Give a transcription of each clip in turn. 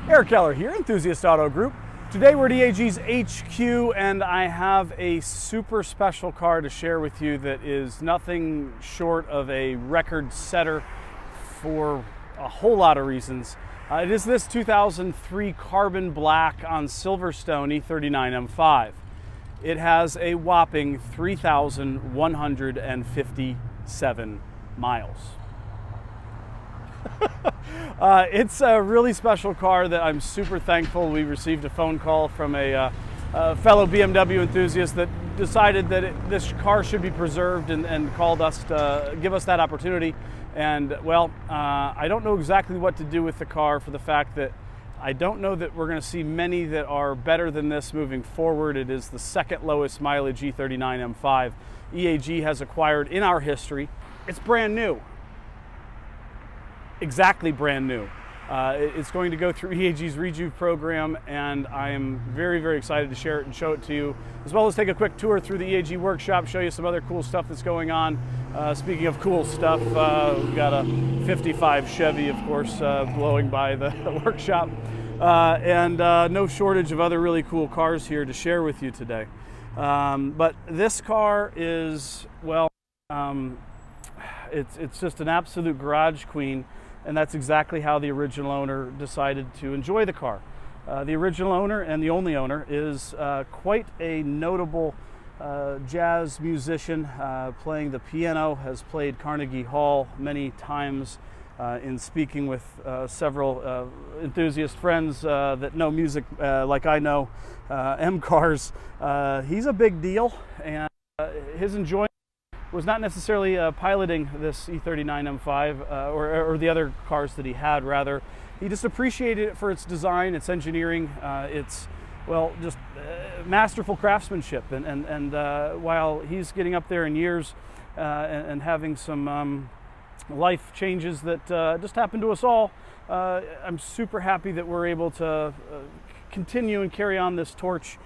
Eric Keller here, Enthusiast Auto Group. Today we're at EAG's HQ and I have a super special car to share with you that is nothing short of a record setter for a whole lot of reasons. It is this 2003 carbon black on Silverstone E39 M5. It has a whopping 3,157 miles. It's a really special car that I'm super thankful. We received a phone call from a fellow BMW enthusiast that decided that this car should be preserved and called us to give us that opportunity. And well, I don't know exactly what to do with the car for the fact that I don't know that we're going to see many that are better than this moving forward. It is the second lowest mileage E39 M5 EAG has acquired in our history. It's brand new. Exactly brand new. It's going to go through EAG's Rejuve program, and I am very, very excited to share it and show it to you, as well as take a quick tour through the EAG workshop, show you some other cool stuff that's going on. Speaking of cool stuff, we've got a 55 Chevy, of course, blowing by the workshop, and no shortage of other really cool cars here to share with you today. But this car is, well, it's just an absolute garage queen. And that's exactly how the original owner decided to enjoy the car. The original owner and the only owner is quite a notable jazz musician, playing the piano, has played Carnegie Hall many times. In speaking with several enthusiast friends that know music like I know M-cars, he's a big deal, and his enjoyment was not necessarily piloting this E39 M5 or the other cars that he had. Rather, he just appreciated it for its design, its engineering, its, well, just masterful craftsmanship. And while he's getting up there in years and having some life changes that just happened to us all, I'm super happy that we're able to continue and carry on this torch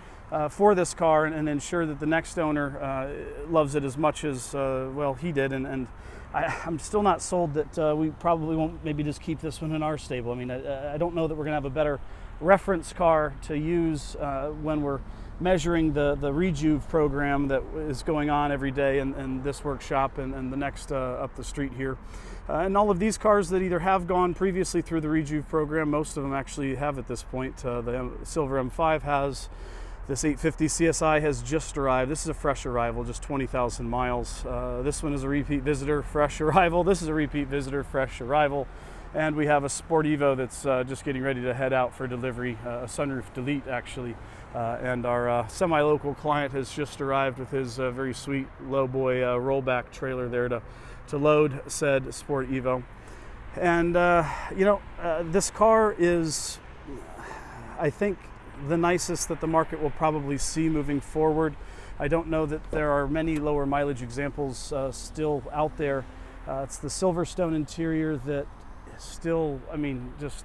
for this car and ensure that the next owner loves it as much as, well, he did. And I'm still not sold that we probably won't maybe just keep this one in our stable. I mean, I don't know that we're going to have a better reference car to use when we're measuring the Rejuve program that is going on every day in this workshop and the next up the street here. And all of these cars that either have gone previously through the Rejuve program, most of them actually have at this point. The Silver M5 has. This 850 CSI has just arrived. This is a fresh arrival, just 20,000 miles. This one is a repeat visitor, fresh arrival. This is a repeat visitor, fresh arrival. And we have a Sport Evo that's just getting ready to head out for delivery, a sunroof delete actually. And our semi-local client has just arrived with his very sweet lowboy rollback trailer there to load said Sport Evo. And you know, this car is, I think, the nicest that the market will probably see moving forward. I don't know that there are many lower mileage examples still out there. It's the Silverstone interior that is still, I mean, just,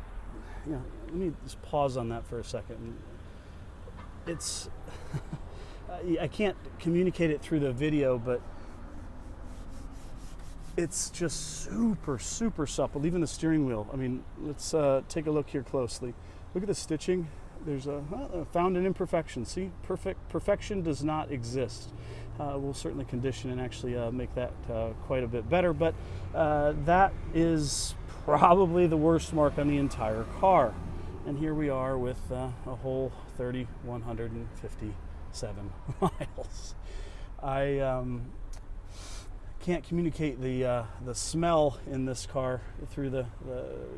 you know, let me just pause on that for a second. It's, I can't communicate it through the video, but it's just super, super supple. Even the steering wheel. I mean, let's take a look here closely. Look at the stitching. There's found an imperfection. See, perfection does not exist. We'll certainly condition and actually make that quite a bit better, but that is probably the worst mark on the entire car. And here we are with a whole 3,157 miles. I can't communicate the smell in this car through the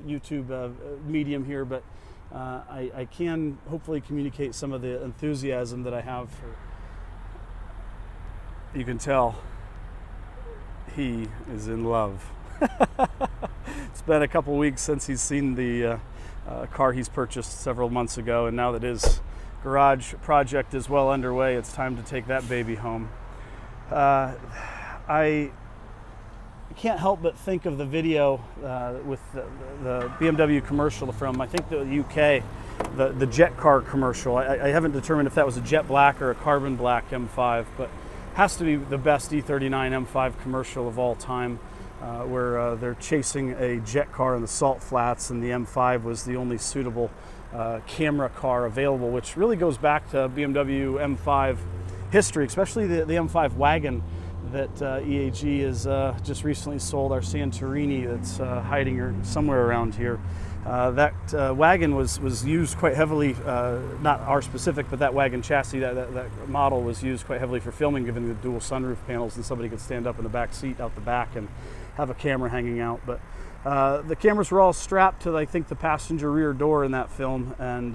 YouTube medium here, but I can hopefully communicate some of the enthusiasm that I have for. You can tell he is in love. It's been a couple weeks since he's seen the car he's purchased several months ago, and now that his garage project is well underway, it's time to take that baby home. I can't help but think of the video with the BMW commercial from, I think, the UK, the jet car commercial. I haven't determined if that was a jet black or a carbon black M5, but has to be the best E39 M5 commercial of all time, where they're chasing a jet car in the salt flats, and the M5 was the only suitable camera car available, which really goes back to BMW M5 history, especially the M5 wagon that EAG has just recently sold, our Santorini, that's hiding somewhere around here. That wagon was used quite heavily, not our specific, but that wagon chassis, that model was used quite heavily for filming, given the dual sunroof panels, and somebody could stand up in the back seat out the back and have a camera hanging out. But the cameras were all strapped to, I think, the passenger rear door in that film and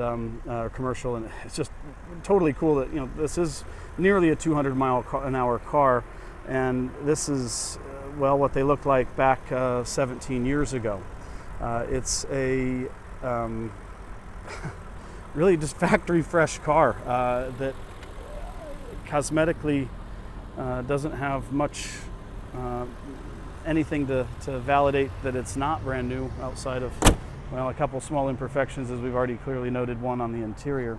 commercial, and it's just totally cool that, you know, this is nearly a 200-mile-an-hour car, and this is, well, what they looked like back 17 years ago. It's a really just factory fresh car that cosmetically doesn't have much anything to validate that it's not brand new, outside of, well, a couple small imperfections, as we've already clearly noted, one on the interior.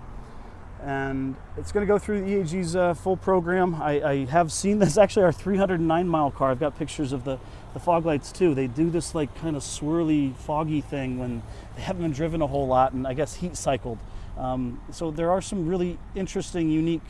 And it's going to go through EAG's full program. I have seen this, actually our 309-mile car. I've got pictures of the fog lights too. They do this like kind of swirly, foggy thing when they haven't been driven a whole lot, and I guess heat cycled. So there are some really interesting, unique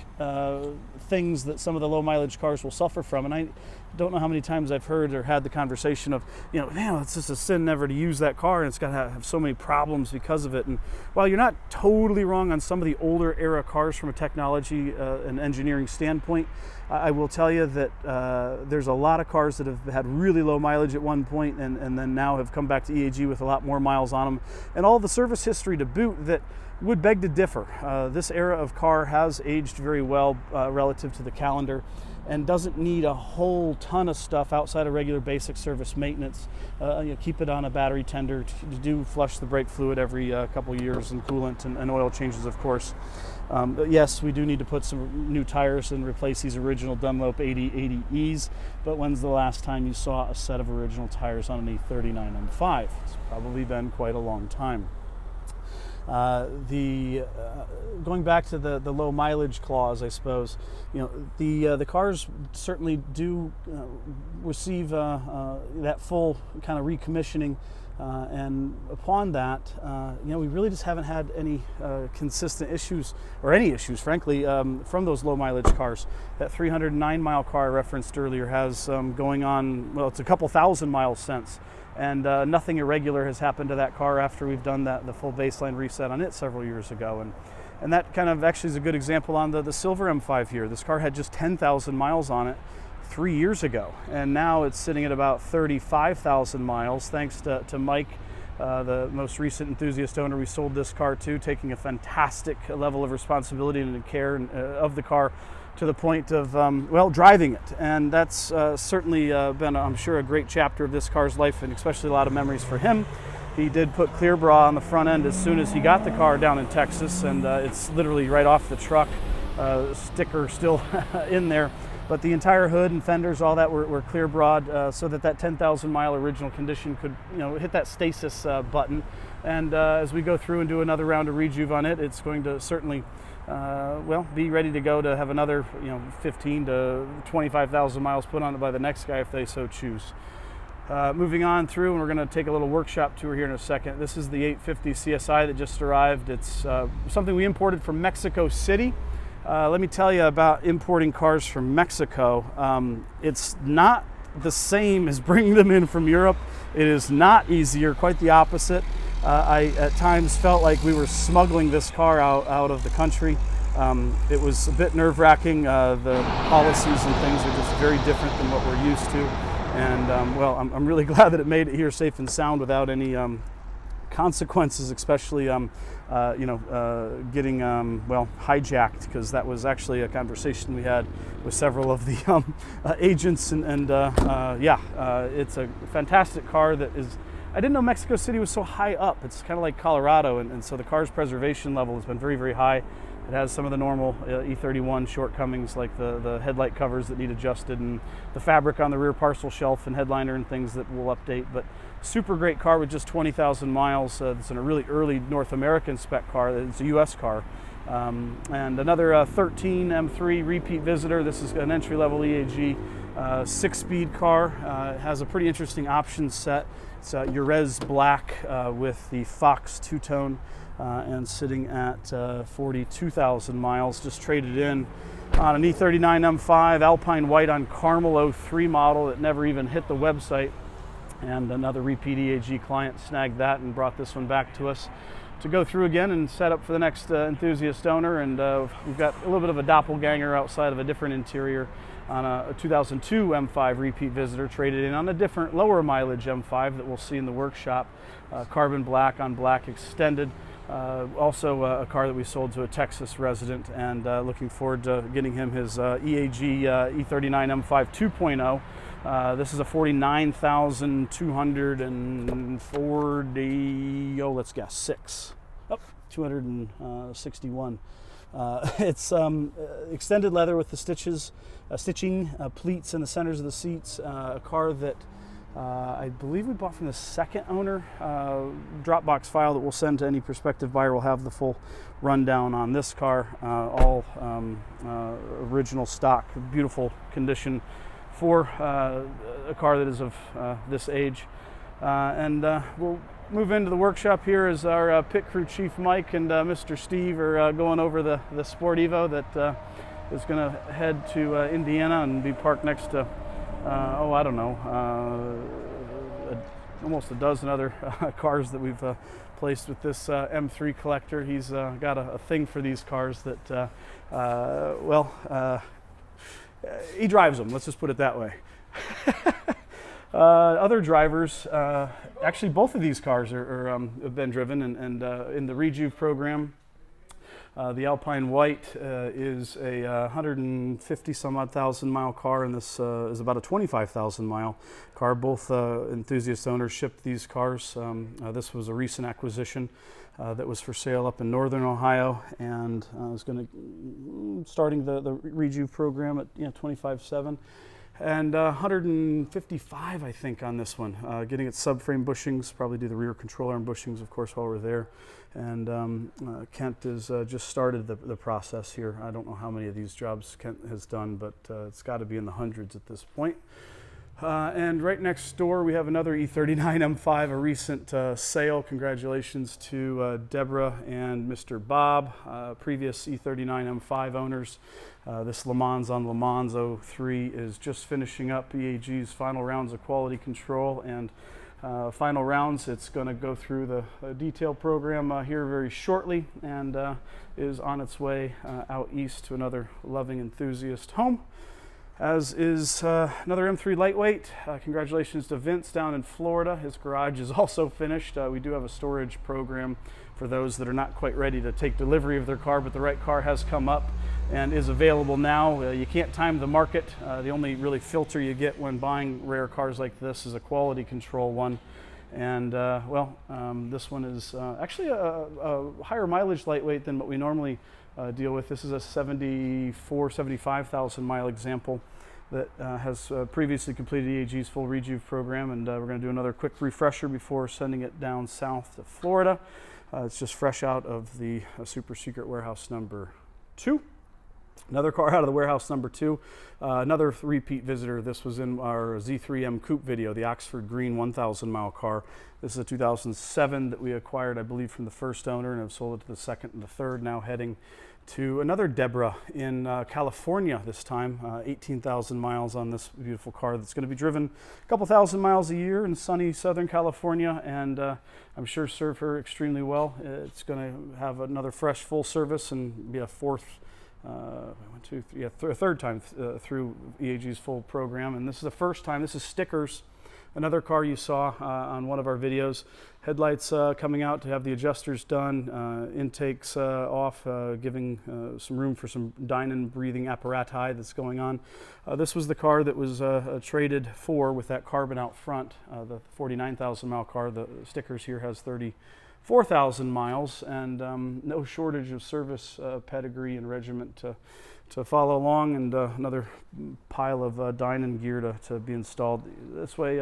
things that some of the low mileage cars will suffer from. And I don't know how many times I've heard or had the conversation of, you know, man, it's just a sin never to use that car, and it's got to have so many problems because of it. And while you're not totally wrong on some of the older era cars from a technology and engineering standpoint, I will tell you that there's a lot of cars that have had really low mileage at one point and then now have come back to EAG with a lot more miles on them, and all the service history to boot, that would beg to differ. This era of car has aged very well relative to the calendar, and doesn't need a whole ton of stuff outside of regular basic service maintenance. You know, keep it on a battery tender, to do flush the brake fluid every couple years, and coolant and oil changes, of course. But yes, we do need to put some new tires and replace these original Dunlop 8080Es, but when's the last time you saw a set of original tires on an E39 M5? It's probably been quite a long time. Going back to the low mileage clause, I suppose, you know, the cars certainly do receive that full kind of recommissioning, and upon that, you know, we really just haven't had any consistent issues, or any issues, frankly, from those low mileage cars. That 309-mile car I referenced earlier has going on, well, it's a couple thousand miles since. And nothing irregular has happened to that car after we've done the full baseline reset on it several years ago. And that kind of actually is a good example on the silver M5 here. This car had just 10,000 miles on it 3 years ago, and now it's sitting at about 35,000 miles, thanks to Mike, the most recent Enthusiast owner we sold this car to, taking a fantastic level of responsibility and care of the car, to the point of, well, driving it. And that's certainly been, I'm sure, a great chapter of this car's life, and especially a lot of memories for him. He did put clear bra on the front end as soon as he got the car down in Texas, and it's literally right off the truck, sticker still in there. But the entire hood and fenders, all that were clear bra'd, so that 10,000 mile original condition could, you know, hit that stasis button. And as we go through and do another round of rejuve on it, it's going to certainly well, be ready to go to have another, you know, 15 to 25,000 miles put on it by the next guy if they so choose. Moving on through, and we're going to take a little workshop tour here in a second. This is the 850 CSI that just arrived. It's something we imported from Mexico City. Let me tell you about importing cars from Mexico. It's not the same as bringing them in from Europe. It is not easier, quite the opposite. I at times felt like we were smuggling this car out of the country. It was a bit nerve-wracking. The policies and things are just very different than what we're used to. And well, I'm really glad that it made it here safe and sound without any consequences, especially you know, getting well, hijacked, because that was actually a conversation we had with several of the agents, and yeah, it's a fantastic car that is, I didn't know Mexico City was so high up. It's kind of like Colorado, and so the car's preservation level has been very, very high. It has some of the normal E31 shortcomings, like the headlight covers that need adjusted, and the fabric on the rear parcel shelf and headliner and things that we'll update. But super great car with just 20,000 miles. It's in a really early North American spec car. It's a US car. And another 13 M3 repeat visitor. This is an entry-level EAG 6-speed car. It has a pretty interesting option set. It's Jerez black with the Fox two-tone and sitting at 42,000 miles. Just traded in on an E39 M5 Alpine White on Carmel 03 model that never even hit the website. And another repeat EAG client snagged that and brought this one back to us to go through again and set up for the next Enthusiast owner. And we've got a little bit of a doppelganger outside of a different interior on a 2002 M5 repeat visitor, traded in on a different lower mileage M5 that we'll see in the workshop. Carbon black on black extended. Also a car that we sold to a Texas resident, and looking forward to getting him his EAG E39 M5 2.0. This is a 49,240, let's guess, 261. It's extended leather with the stitching, pleats in the centers of the seats. A car that I believe we bought from the second owner. Dropbox file that we'll send to any prospective buyer will have the full rundown on this car. All original stock, beautiful condition for a car that is of this age. We'll move into the workshop here as our pit crew chief Mike and Mr. Steve are going over the Sport Evo that is going to head to Indiana and be parked next to I don't know, almost a dozen other cars that we've placed with this M3 collector. He's got a thing for these cars that, he drives them, let's just put it that way. Other drivers, actually both of these cars have been driven and in the Rejuve program. The Alpine White is a 150 some odd thousand mile car, and this is about a 25,000 mile car. Both Enthusiast owners shipped these cars. This was a recent acquisition that was for sale up in northern Ohio, and is going to starting the Rejuve program at 25.7. And 155, I think, on this one. Getting its subframe bushings, probably do the rear control arm bushings, of course, while we're there. And Kent has just started the process here. I don't know how many of these jobs Kent has done, but it's got to be in the hundreds at this point. And right next door, we have another E39 M5, a recent sale. Congratulations to Deborah and Mr. Bob, previous E39 M5 owners. This Le Mans on Le Mans 03 is just finishing up EAG's final rounds of quality control and final rounds. It's going to go through the detail program here very shortly, and is on its way out east to another loving enthusiast home, as is another M3 lightweight. Congratulations to Vince down in Florida. His garage is also finished. We do have a storage program for those that are not quite ready to take delivery of their car, but the right car has come up and is available now. You can't time the market. The only really filter you get when buying rare cars like this is a quality control one. And this one is actually a higher mileage lightweight than what we normally deal with. This is a 75,000 mile example that has previously completed EAG's full Rejuve program, and we're going to do another quick refresher before sending it down south to Florida. It's just fresh out of the super secret warehouse number 2. Another car out of the warehouse number 2, another repeat visitor. This was in our Z3M Coupe video, the Oxford Green 1,000 mile car. This is a 2007 that we acquired, I believe, from the first owner, and have sold it to the second and the third, now heading to another Deborah in California this time. 18,000 miles on this beautiful car that's going to be driven a couple thousand miles a year in sunny Southern California, and I'm sure serve her extremely well. It's going to have another fresh full service and be a third time through EAG's full program. And this is the first time. This is stickers. Another car you saw on one of our videos. Headlights coming out to have the adjusters done, intakes off, giving some room for some dyno breathing apparatus that's going on. This was the car that was traded for with that carbon out front, the 49,000 mile car. The stickers here has 34,000 miles, and no shortage of service pedigree and regiment to follow along, and another pile of dyno gear to be installed. This way,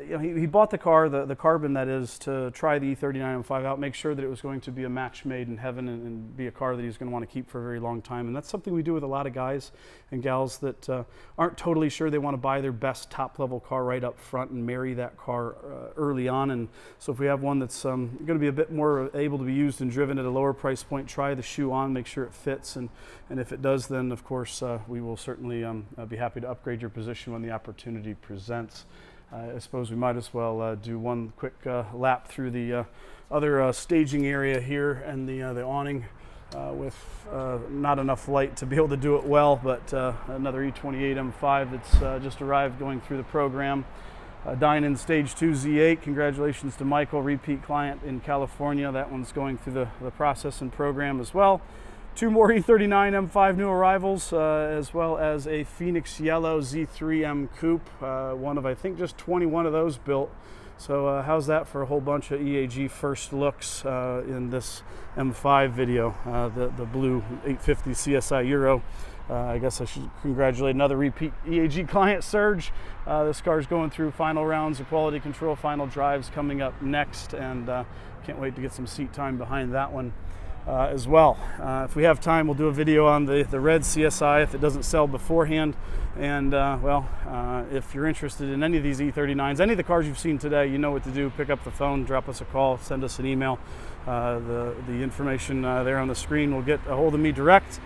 you know, he bought the car, the Carbon that is, to try the E39 M5 out, make sure that it was going to be a match made in heaven and be a car that he's going to want to keep for a very long time. And that's something we do with a lot of guys and gals that aren't totally sure they want to buy their best top-level car right up front and marry that car early on. And so if we have one that's going to be a bit more able to be used and driven at a lower price point, try the shoe on, make sure it fits. And if it does, then of course we will certainly be happy to upgrade your position when the opportunity presents. I suppose we might as well do one quick lap through the other staging area here and the awning with not enough light to be able to do it well, but another E39 M5 that's just arrived going through the program. Dine-in Stage 2 Z8. Congratulations to Michael, repeat client in California. That one's going through the process and program as well. 2 more E39 M5 new arrivals, as well as a Phoenix Yellow Z3M Coupe, one of I think just 21 of those built. So how's that for a whole bunch of EAG first looks in this M5 video? The blue 850 CSI Euro. I guess I should congratulate another repeat EAG client, Serge. This car's going through final rounds of quality control, final drives coming up next, and can't wait to get some seat time behind that one. As well. If we have time, we'll do a video on the red CSI if it doesn't sell beforehand. And if you're interested in any of these E39s, any of the cars you've seen today, you know what to do. Pick up the phone, drop us a call, send us an email. The information there on the screen will get a hold of me direct.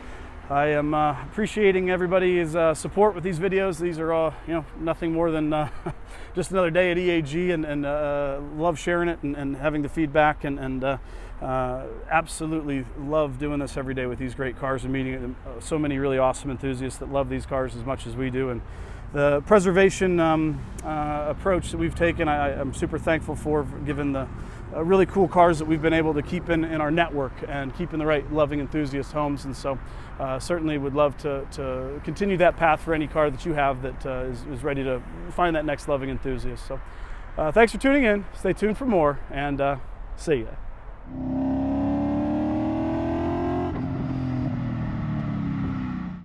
I am appreciating everybody's support with these videos. These are all, nothing more than just another day at EAG, and love sharing it and having the feedback, and absolutely love doing this every day with these great cars and meeting so many really awesome enthusiasts that love these cars as much as we do. And the preservation approach that we've taken, I'm super thankful for, given the really cool cars that we've been able to keep in our network and keep in the right loving enthusiast homes. And so certainly would love to continue that path for any car that you have that is ready to find that next loving enthusiast. So thanks for tuning in. Stay tuned for more, and see ya.